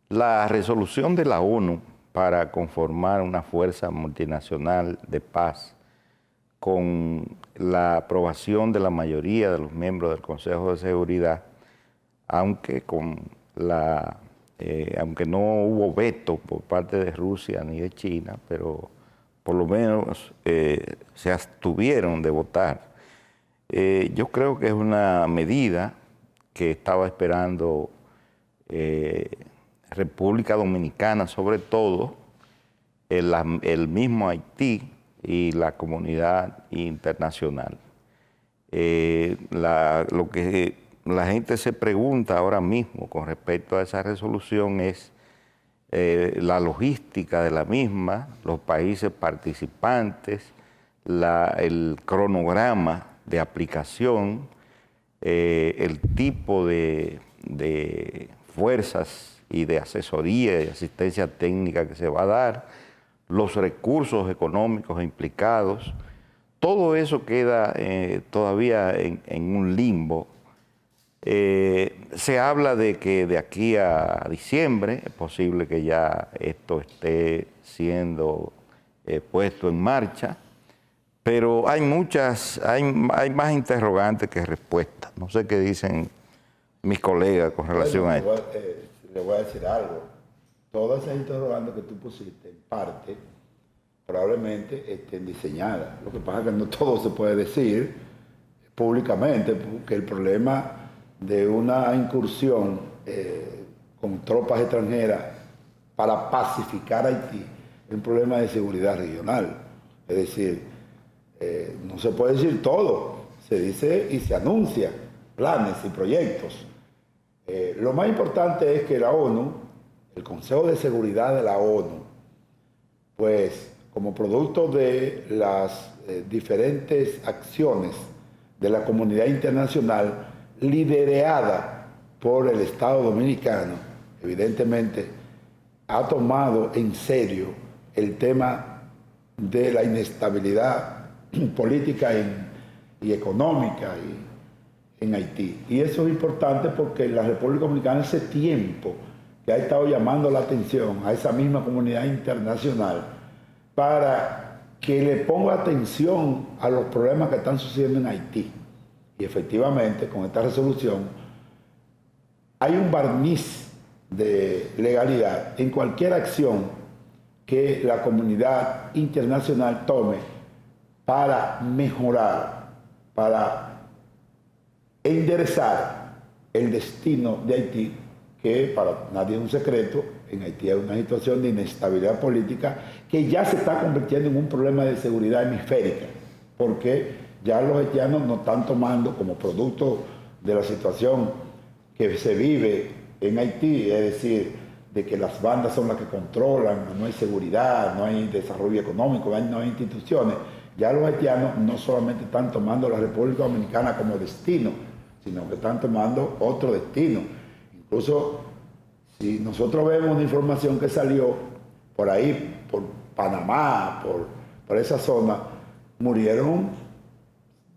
La resolución de la ONU para conformar una fuerza multinacional de paz con la aprobación de la mayoría de los miembros del Consejo de Seguridad, aunque no hubo veto por parte de Rusia ni de China, pero por lo menos se abstuvieron de votar. Yo creo que es una medida que estaba esperando República Dominicana, sobre todo el mismo Haití y la comunidad internacional. Lo que la gente se pregunta ahora mismo con respecto a esa resolución es la logística de la misma, los países participantes, el cronograma de aplicación, el tipo de fuerzas y de asesoría y asistencia técnica que se va a dar, los recursos económicos implicados. Todo eso queda todavía en un limbo. Se habla de que de aquí a diciembre es posible que ya esto esté siendo puesto en marcha, pero hay más interrogantes que respuestas. No sé qué dicen mis colegas con relación a esto. Le voy a decir algo. Todas esas interrogantes que tú pusiste, en parte, probablemente estén diseñadas. Lo que pasa es que no todo se puede decir públicamente, porque el problema de una incursión con tropas extranjeras para pacificar Haití es un problema de seguridad regional. Es decir, no se puede decir todo, se dice y se anuncia planes y proyectos. Lo más importante es que la ONU, el Consejo de Seguridad de la ONU, pues como producto de las diferentes acciones de la comunidad internacional liderada por el Estado Dominicano, evidentemente ha tomado en serio el tema de la inestabilidad política y económica en Haití. Y eso es importante porque la República Dominicana hace tiempo que ha estado llamando la atención a esa misma comunidad internacional para que le ponga atención a los problemas que están sucediendo en Haití. Y efectivamente, con esta resolución, hay un barniz de legalidad en cualquier acción que la comunidad internacional tome para mejorar, para enderezar el destino de Haití, que para nadie es un secreto, en Haití hay una situación de inestabilidad política que ya se está convirtiendo en un problema de seguridad hemisférica, porque ya los haitianos no están tomando como producto de la situación que se vive en Haití, es decir, de que las bandas son las que controlan, no hay seguridad, no hay desarrollo económico, no hay instituciones. Ya los haitianos no solamente están tomando la República Dominicana como destino, sino que están tomando otro destino. Incluso si nosotros vemos una información que salió por ahí, por Panamá, por esa zona, murieron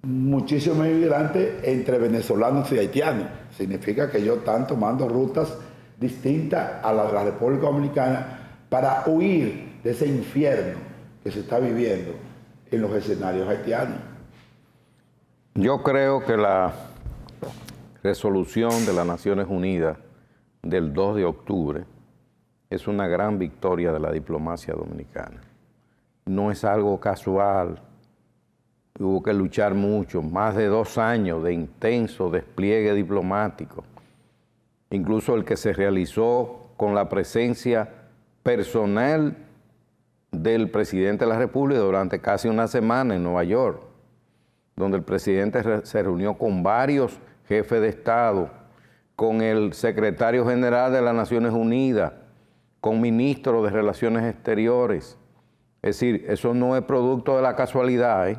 muchísimos inmigrantes entre venezolanos y haitianos. Significa que ellos están tomando rutas distintas a las de la República Dominicana para huir de ese infierno que se está viviendo en los escenarios haitianos. Yo creo que la resolución de las Naciones Unidas del 2 de octubre es una gran victoria de la diplomacia dominicana. No es algo casual, hubo que luchar mucho, más de 2 años de intenso despliegue diplomático, incluso el que se realizó con la presencia personal del presidente de la República durante casi una semana en Nueva York, donde el presidente se reunió con varios jefes de Estado, con el secretario general de las Naciones Unidas, con ministros de Relaciones Exteriores. Es decir, eso no es producto de la casualidad, ¿eh?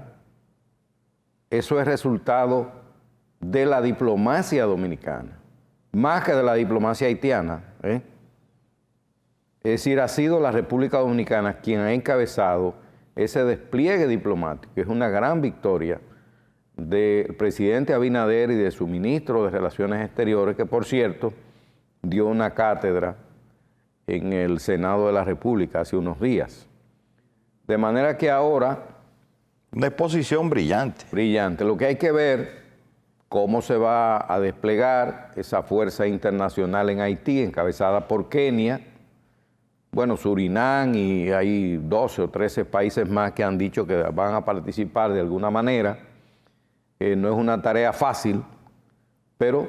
Eso es resultado de la diplomacia dominicana, más que de la diplomacia haitiana, ¿eh? Es decir, ha sido la República Dominicana quien ha encabezado ese despliegue diplomático. Es una gran victoria del presidente Abinader y de su ministro de Relaciones Exteriores, que por cierto dio una cátedra en el Senado de la República hace unos días. De manera que ahora... Una exposición brillante. Brillante. Lo que hay que ver cómo se va a desplegar esa fuerza internacional en Haití, encabezada por Kenia, bueno, Surinam, y hay 12 o 13 países más que han dicho que van a participar de alguna manera. No es una tarea fácil, pero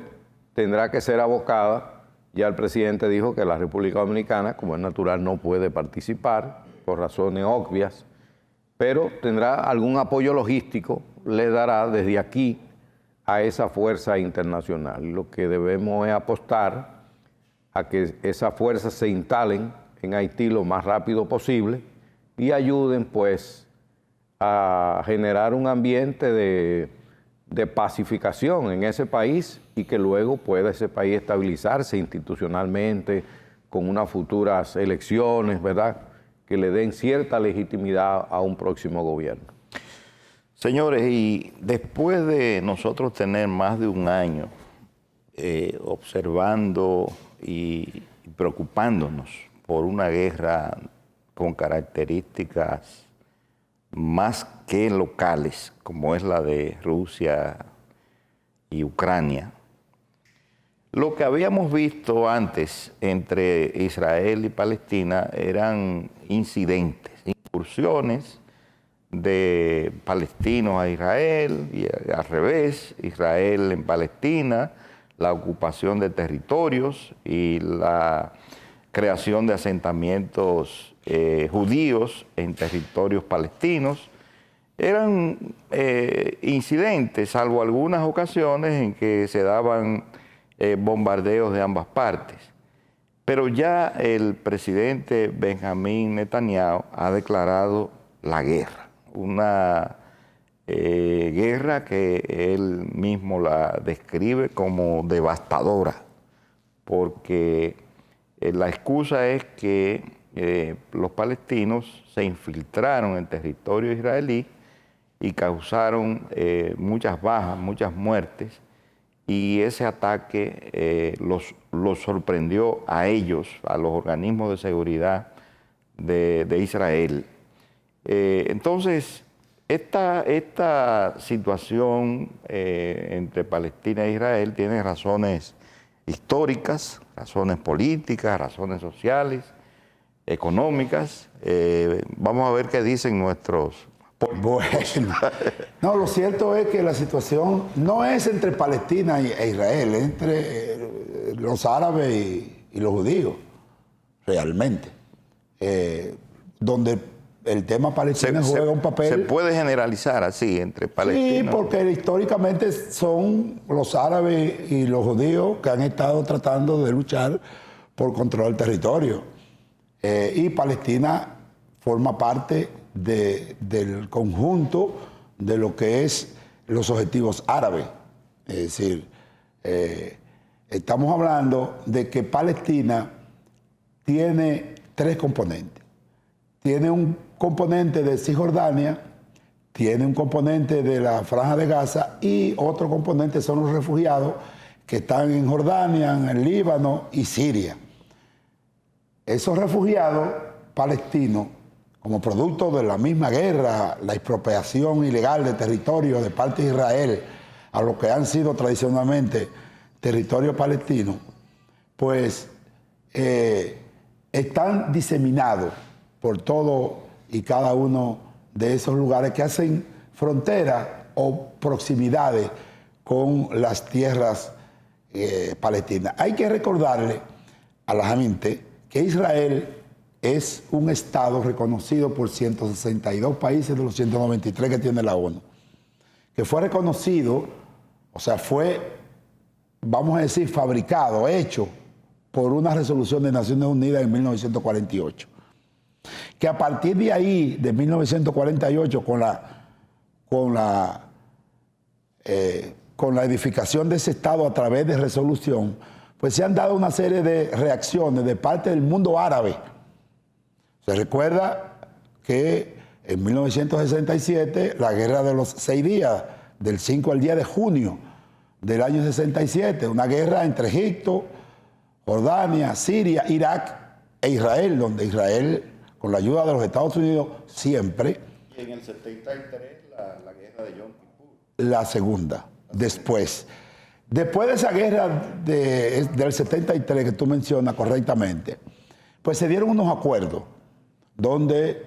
tendrá que ser abocada. Ya el presidente dijo que la República Dominicana, como es natural, no puede participar por razones obvias, pero tendrá algún apoyo logístico, le dará desde aquí a esa fuerza internacional. Lo que debemos es apostar a que esas fuerzas se instalen en Haití lo más rápido posible y ayuden pues a generar un ambiente de pacificación en ese país y que luego pueda ese país estabilizarse institucionalmente con unas futuras elecciones, ¿verdad?, que le den cierta legitimidad a un próximo gobierno. Señores, y después de nosotros tener más de un año observando y preocupándonos por una guerra con características más que locales, como es la de Rusia y Ucrania, lo que habíamos visto antes entre Israel y Palestina eran incidentes, incursiones de palestinos a Israel y al revés, Israel en Palestina, la ocupación de territorios y la creación de asentamientos judíos en territorios palestinos. Eran incidentes, salvo algunas ocasiones en que se daban bombardeos de ambas partes. Pero ya el presidente Benjamín Netanyahu ha declarado la guerra, una guerra que él mismo la describe como devastadora, porque la excusa es que los palestinos se infiltraron en territorio israelí y causaron muchas bajas, muchas muertes, y ese ataque los sorprendió a ellos, a los organismos de seguridad de Israel. Entonces, esta situación entre Palestina e Israel tiene razones históricas, razones políticas, razones sociales, económicas. Vamos a ver qué dicen nuestros... Bueno, no, lo cierto es que la situación no es entre Palestina e Israel, es entre los árabes y los judíos, realmente. Donde el tema palestino juega un papel... Se puede generalizar así, entre palestinos. Sí, porque históricamente son los árabes y los judíos que han estado tratando de luchar por controlar el territorio. Y Palestina forma parte del conjunto de lo que es los objetivos árabes. Es decir, estamos hablando de que Palestina tiene tres componentes. Tiene un componente de Cisjordania, tiene un componente de la Franja de Gaza y otro componente son los refugiados que están en Jordania, en el Líbano y Siria. Esos refugiados palestinos, como producto de la misma guerra, la expropiación ilegal de territorios de parte de Israel a lo que han sido tradicionalmente territorios palestinos, pues están diseminados por todo y cada uno de esos lugares que hacen frontera o proximidades con las tierras palestinas. Hay que recordarle a la gente que Israel es un Estado reconocido por 162 países de los 193 que tiene la ONU, que fue reconocido, o sea, fue, vamos a decir, fabricado, hecho por una resolución de Naciones Unidas en 1948. Que a partir de ahí, de 1948, con la edificación de ese Estado a través de resolución, pues se han dado una serie de reacciones de parte del mundo árabe. Se recuerda que en 1967, la guerra de los 6 días, del 5 al 10 de junio del año 67, una guerra entre Egipto, Jordania, Siria, Irak e Israel, donde Israel, con la ayuda de los Estados Unidos, siempre... Y en el 73, la guerra de Yom Kippur. La segunda, después. Después de esa guerra del 73 que tú mencionas correctamente, pues se dieron unos acuerdos donde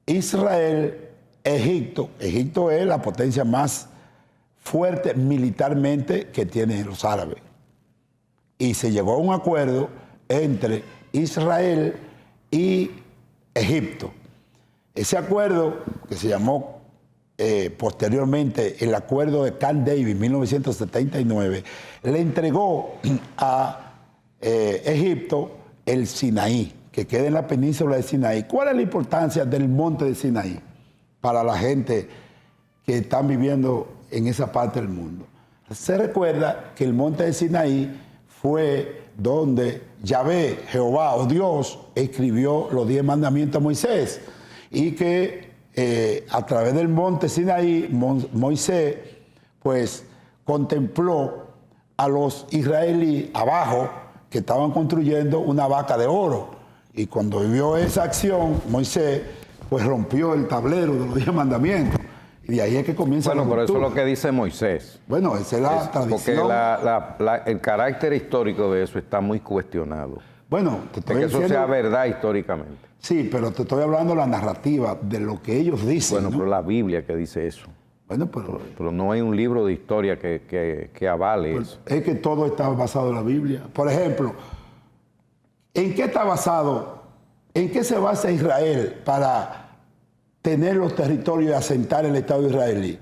Israel, Egipto es la potencia más fuerte militarmente que tienen los árabes. Y se llegó a un acuerdo entre Israel y Egipto. Ese acuerdo, que se llamó posteriormente el acuerdo de Camp David en 1979, le entregó a Egipto el Sinaí, que queda en la península de Sinaí. ¿Cuál es la importancia del monte de Sinaí para la gente que están viviendo en esa parte del mundo? Se recuerda que el monte de Sinaí fue donde Yahvé, Jehová o Dios, escribió los 10 mandamientos a Moisés, y que a través del monte Sinaí, Moisés pues contempló a los israelíes abajo que estaban construyendo una vaca de oro, y cuando vio esa acción, Moisés pues rompió el tablero de los 10 mandamientos. Y de ahí es que comienza Bueno, la pero eso es ruptura. lo que dice Moisés. Bueno, esa es la tradición. Porque el carácter histórico de eso está muy cuestionado. Bueno, te estoy De que eso diciendo... sea verdad históricamente. Sí, pero te estoy hablando de la narrativa, de lo que ellos dicen. Bueno, ¿no? pero la Biblia que dice eso. Bueno, pero Pero no hay un libro de historia que avale eso. es que todo está basado en la Biblia. Por ejemplo, ¿en qué está basado? ¿En qué se basa Israel para tener los territorios y asentar el Estado israelí?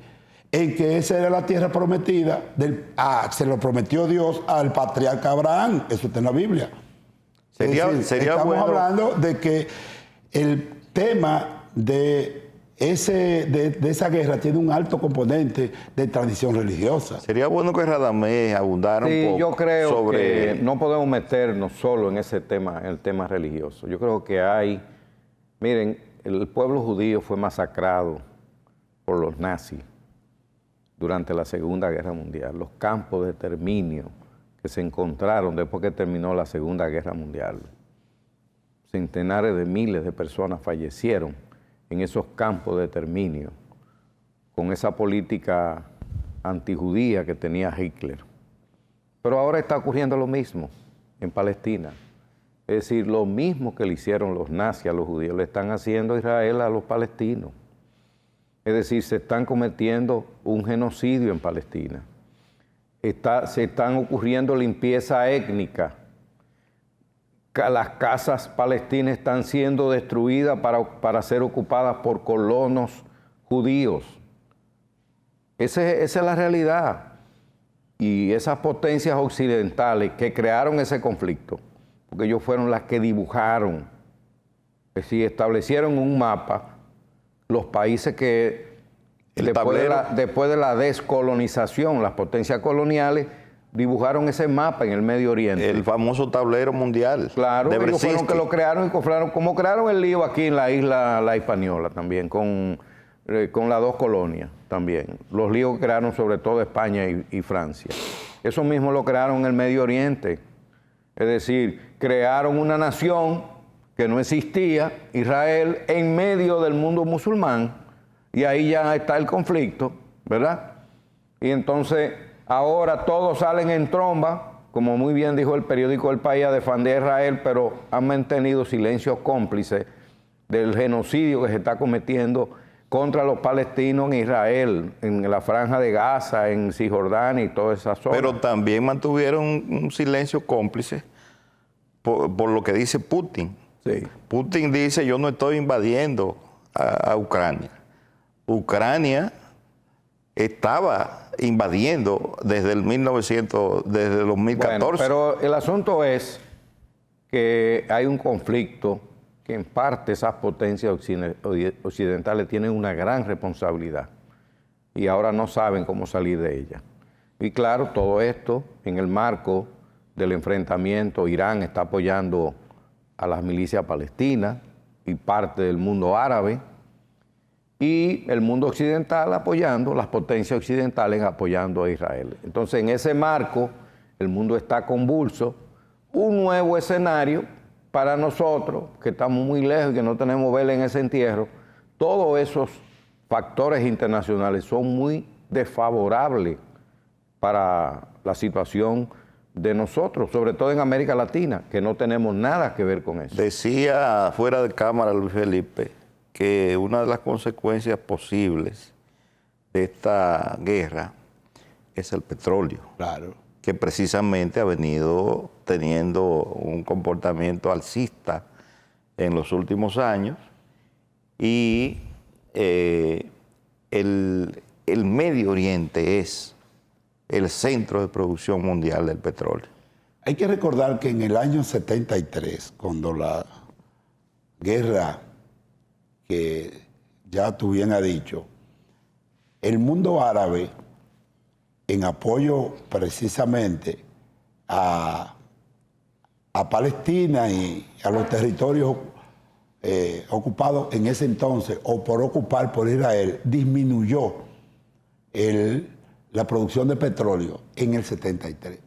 En que esa era la tierra prometida, se lo prometió Dios al patriarca Abraham, eso está en la Biblia. Sería estamos bueno. hablando de que el tema de esa guerra tiene un alto componente de tradición religiosa. Sería bueno que Radamés abundara un Sí, poco yo creo sobre... que no podemos meternos solo en ese tema, en el tema religioso. Yo creo que miren, el pueblo judío fue masacrado por los nazis durante la Segunda Guerra Mundial. Los campos de exterminio que se encontraron después que terminó la Segunda Guerra Mundial. Centenares de miles de personas fallecieron en esos campos de exterminio con esa política antijudía que tenía Hitler. Pero ahora está ocurriendo lo mismo en Palestina. Es decir, lo mismo que le hicieron los nazis a los judíos, le están haciendo Israel a los palestinos. Es decir, se están cometiendo un genocidio en Palestina. Se están ocurriendo limpieza étnica. Las casas palestinas están siendo destruidas para ser ocupadas por colonos judíos. Esa es la realidad. Y esas potencias occidentales que crearon ese conflicto, porque ellos fueron las que dibujaron, es decir, establecieron un mapa, los países que después de la descolonización, las potencias coloniales dibujaron ese mapa en el Medio Oriente. El famoso tablero mundial. Claro, de ellos Brzezinski. fueron que lo crearon como crearon el lío aquí en la isla La Hispaniola también, con las dos colonias también. Los líos que crearon sobre todo España y Francia. Eso mismo lo crearon en el Medio Oriente. Es decir, crearon una nación que no existía, Israel, en medio del mundo musulmán, y ahí ya está el conflicto, ¿verdad? Y entonces ahora todos salen en tromba, como muy bien dijo el periódico El País, a defender a Israel, pero han mantenido silencio cómplice del genocidio que se está cometiendo contra los palestinos en Israel, en la Franja de Gaza, en Cisjordania y toda esa zona. Pero también mantuvieron un silencio cómplice por lo que dice Putin. Sí. Putin dice, yo no estoy invadiendo a Ucrania. Ucrania estaba invadiendo desde el 2014. Bueno, pero el asunto es que hay un conflicto que en parte esas potencias occidentales tienen una gran responsabilidad y ahora no saben cómo salir de ella. Y claro, todo esto en el marco del enfrentamiento, Irán está apoyando a las milicias palestinas y parte del mundo árabe, y el mundo occidental apoyando, las potencias occidentales apoyando a Israel. Entonces, en ese marco, el mundo está convulso. Un nuevo escenario para nosotros, que estamos muy lejos y que no tenemos vela en ese entierro. Todos esos factores internacionales son muy desfavorables para la situación de nosotros, sobre todo en América Latina, que no tenemos nada que ver con eso. Decía fuera de cámara Luis Felipe que una de las consecuencias posibles de esta guerra es el petróleo. Claro. Que precisamente ha venido teniendo un comportamiento alcista en los últimos años y el Medio Oriente es el centro de producción mundial del petróleo. Hay que recordar que en el año 73, cuando la guerra, que ya tú bien has dicho, el mundo árabe, en apoyo precisamente a Palestina y a los territorios ocupados en ese entonces, o por ocupar por Israel, disminuyó la producción de petróleo en el 73.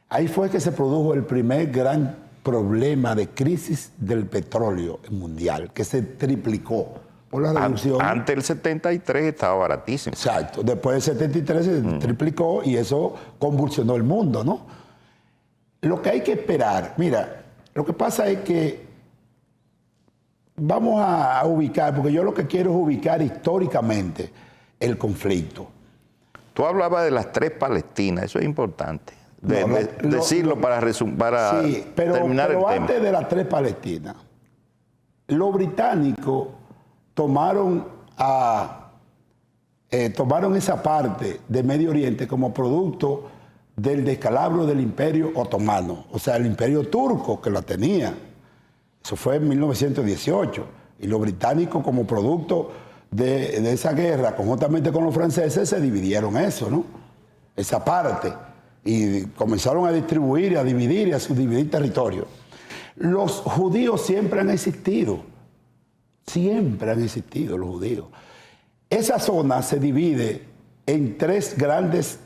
Ahí fue que se produjo el primer gran problema de crisis del petróleo mundial, que se triplicó por la reducción. Antes del 73 estaba baratísimo. Exacto. Después del 73 se triplicó y eso convulsionó el mundo, ¿no? Lo que hay que esperar, mira, lo que pasa es que vamos a ubicar, porque yo lo que quiero es ubicar históricamente el conflicto. Tú hablabas de las 3 Palestinas, eso es importante. Decirlo para sí, pero terminar el tema. Antes de las 3 Palestinas, los británicos tomaron esa parte de Medio Oriente como producto del descalabro del Imperio Otomano, o sea, el Imperio Turco que la tenía. Eso fue en 1918. Y los británicos, como producto de esa guerra, conjuntamente con los franceses, se dividieron eso, ¿no? Esa parte. Y comenzaron a distribuir, a dividir y a subdividir territorio. Los judíos siempre han existido. Siempre han existido los judíos. Esa zona se divide en 3 grandes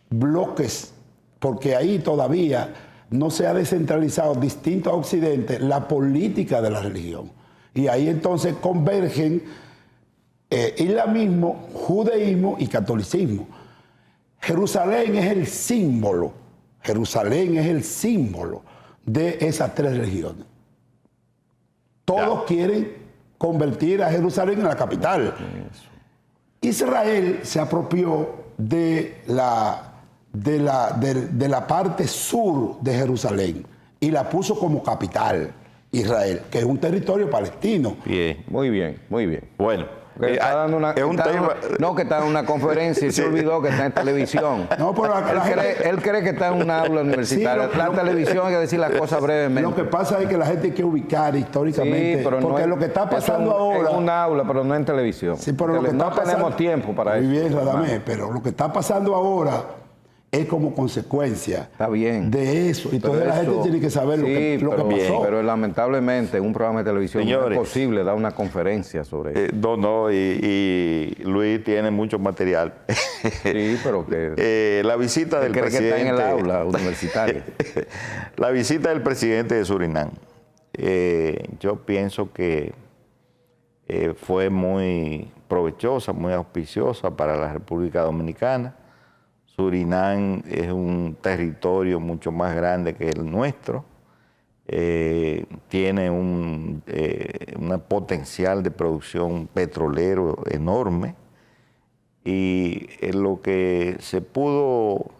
bloques, porque ahí todavía no se ha descentralizado, distinto a Occidente, la política de la religión. Y ahí entonces convergen islamismo, judaísmo y catolicismo. Jerusalén es el símbolo de esas 3 religiones. Todos quieren convertir a Jerusalén en la capital. Israel se apropió de la parte sur de Jerusalén y la puso como capital, Israel, que es un territorio palestino. Bien. Muy bien, muy bien. Bueno, Que está dando una, es un tema... que está en una conferencia y se olvidó que está en televisión. No, pero él cree que está en una aula universitaria. Sí, la televisión hay que decir las cosas brevemente. Lo que pasa es que la gente hay que ubicar históricamente, Sí, pero porque no lo que está pasando ahora... Es un aula, pero no en televisión. Sí, pero lo que no está pasando, tenemos tiempo para eso. Muy bien, Radamés, pero lo que está pasando ahora es como consecuencia Está bien. de eso. Y entonces la gente tiene que saber lo que pasó. Pero lamentablemente en un programa de televisión Señores, no es posible dar una conferencia sobre eso. Y Luis tiene mucho material. Sí, pero que... la visita del cree presidente... que está en el aula universitaria. La visita del presidente de Surinam. Yo pienso que fue muy provechosa, muy auspiciosa para la República Dominicana. Surinam es un territorio mucho más grande que el nuestro. Tiene un potencial de producción petrolero enorme. Y lo que se pudo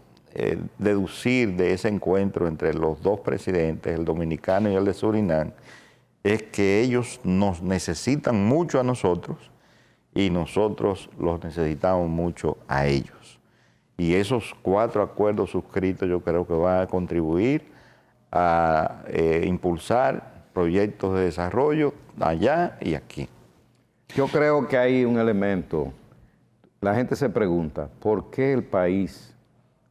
deducir de ese encuentro entre los 2 presidentes, el dominicano y el de Surinam, es que ellos nos necesitan mucho a nosotros y nosotros los necesitamos mucho a ellos. Y esos 4 acuerdos suscritos yo creo que van a contribuir a impulsar proyectos de desarrollo allá y aquí. Yo creo que hay un elemento. La gente se pregunta, ¿por qué el país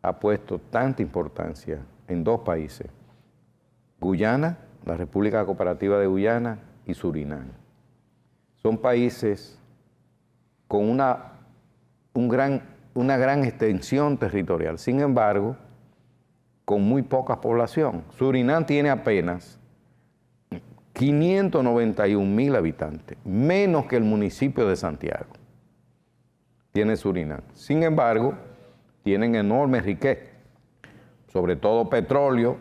ha puesto tanta importancia en 2 países? Guyana, la República Cooperativa de Guyana y Surinam. Son países con una gran extensión territorial. Sin embargo, con muy poca población. Surinam tiene apenas 591,000 habitantes, menos que el municipio de Santiago. Tiene Surinam. Sin embargo, tienen enorme riqueza, sobre todo petróleo,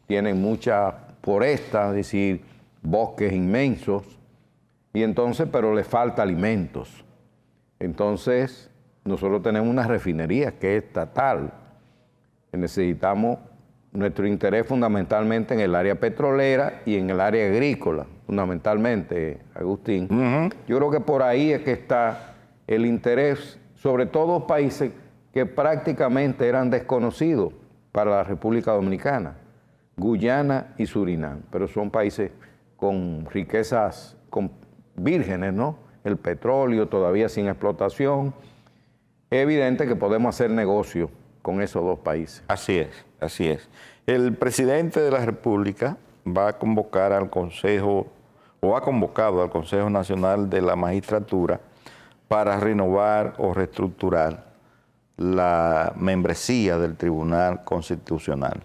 tienen mucha foresta, es decir, bosques inmensos, y entonces, pero les falta alimentos. Entonces, nosotros tenemos una refinería que es estatal. Necesitamos nuestro interés fundamentalmente en el área petrolera y en el área agrícola, fundamentalmente, Agustín. Yo creo que por ahí es que está el interés, sobre todo países que prácticamente eran desconocidos para la República Dominicana, Guyana y Surinam, pero son países con riquezas vírgenes, ¿no? El petróleo todavía sin explotación. Es evidente que podemos hacer negocio con esos dos países. Así es, así es. El presidente de la República va a convocar al Consejo, o ha convocado al Consejo Nacional de la Magistratura para renovar o reestructurar la membresía del Tribunal Constitucional.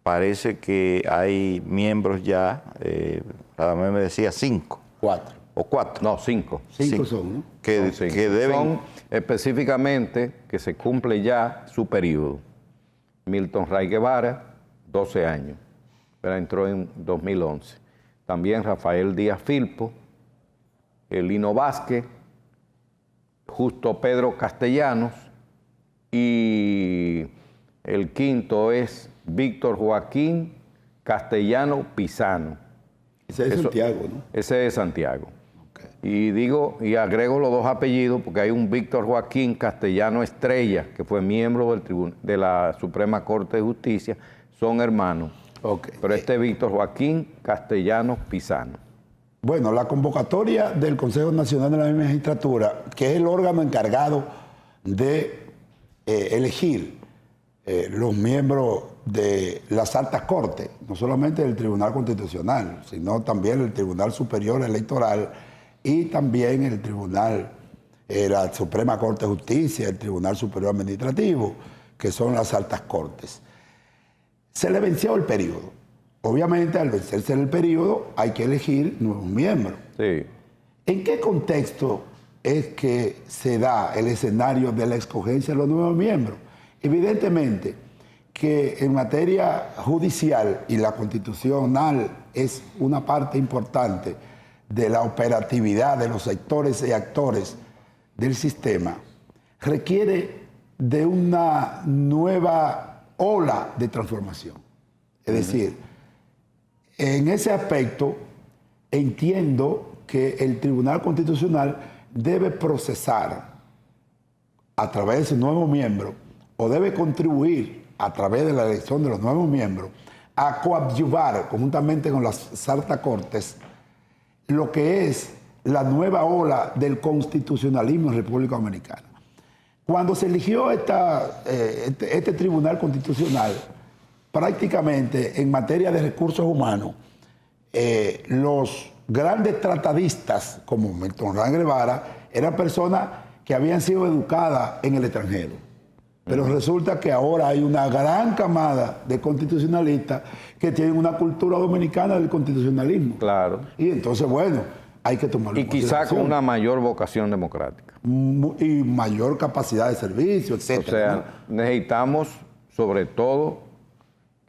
Parece que hay miembros ya, Radamés me decía 5. 4. ¿O 4? No, 5. 5 son, ¿no? Que deben... Son específicamente que se cumple ya su periodo. Milton Ray Guevara, 12 años, pero entró en 2011. También Rafael Díaz Filpo, Lino Vázquez, Justo Pedro Castellanos, y el quinto es Víctor Joaquín Castellano Pisano. Ese es Santiago, ¿no? Ese es Santiago. Okay. Y agrego los dos apellidos porque hay un Víctor Joaquín Castellano Estrella, que fue miembro de la Suprema Corte de Justicia, son hermanos. Okay. Pero este es Víctor Joaquín Castellano Pisano. Bueno, la convocatoria del Consejo Nacional de la Magistratura, que es el órgano encargado de elegir los miembros de las altas cortes, no solamente del Tribunal Constitucional, sino también el Tribunal Superior Electoral y también el Tribunal, la Suprema Corte de Justicia, el Tribunal Superior Administrativo, que son las altas cortes. Se le venció el periodo. Obviamente, al vencerse el periodo, hay que elegir nuevos miembros. Sí. ¿En qué contexto es que se da el escenario de la escogencia de los nuevos miembros? Evidentemente que en materia judicial y la constitucional es una parte importante de la operatividad de los sectores y actores del sistema, requiere de una nueva ola de transformación. Es decir, en ese aspecto entiendo que el Tribunal Constitucional debe procesar a través de su nuevo miembro o debe contribuir a través de la elección de los nuevos miembros a coadyuvar conjuntamente con las altas cortes lo que es la nueva ola del constitucionalismo en República Dominicana. Cuando se eligió este Tribunal Constitucional, prácticamente en materia de recursos humanos, los grandes tratadistas como Milton Ray Guevara eran personas que habían sido educadas en el extranjero. Pero resulta que ahora hay una gran camada de constitucionalistas que tienen una cultura dominicana del constitucionalismo. Claro. Y entonces, bueno, hay que tomarlo en Y quizá consideración. con una mayor vocación democrática. Y mayor capacidad de servicio, etc. O sea, necesitamos sobre todo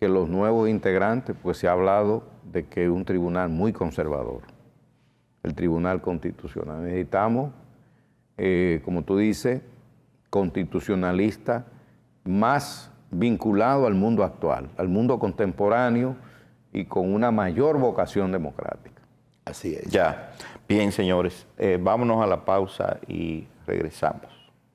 que los nuevos integrantes, pues se ha hablado de que es un tribunal muy conservador, el Tribunal Constitucional. Necesitamos, como tú dices, constitucionalista más vinculado al mundo actual, al mundo contemporáneo y con una mayor vocación democrática. Así es. Ya. Bien, señores, vámonos a la pausa y regresamos.